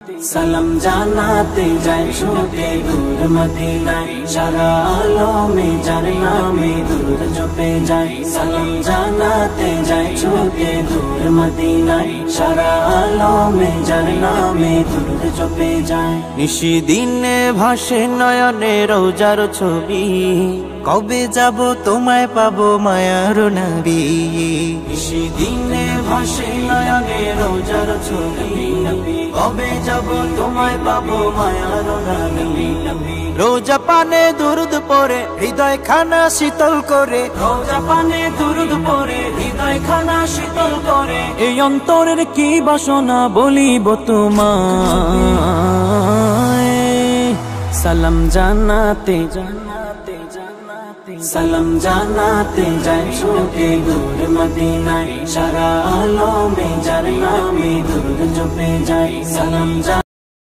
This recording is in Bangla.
সালাম জানাতে যাই ছুটে দূর মদিনায়, সারা আলমে যার নামে দূর জপে যাই। সালাম জানাতে যাই ছুটে দূর মদিনায়, সারা আলমে যার নামে দূর জপে যাই। নিশিদিনে ভাসে নয়নে রোজার ছবি, কবে যাব তোমায় পাবো মায়ার নবী। নিশিদিনে ভাসে নয়নে রোজার ছবি, কবে যাব তোমায় পাবো মায়ার নবী। রোজা পানে দুরুদ পড়ে হৃদয় খানা শীতল করে, রোজা পানে দুরুদ পড়ে হৃদয় খানা শীতল করে। এই অন্তরের কি বাসনা বলিব তোমায়। সালাম জানাতে সালাম জানাতে যাই ছুটে দূর মদিনায়, সারা আলমে যার নামে দূর জপে যাই। সালাম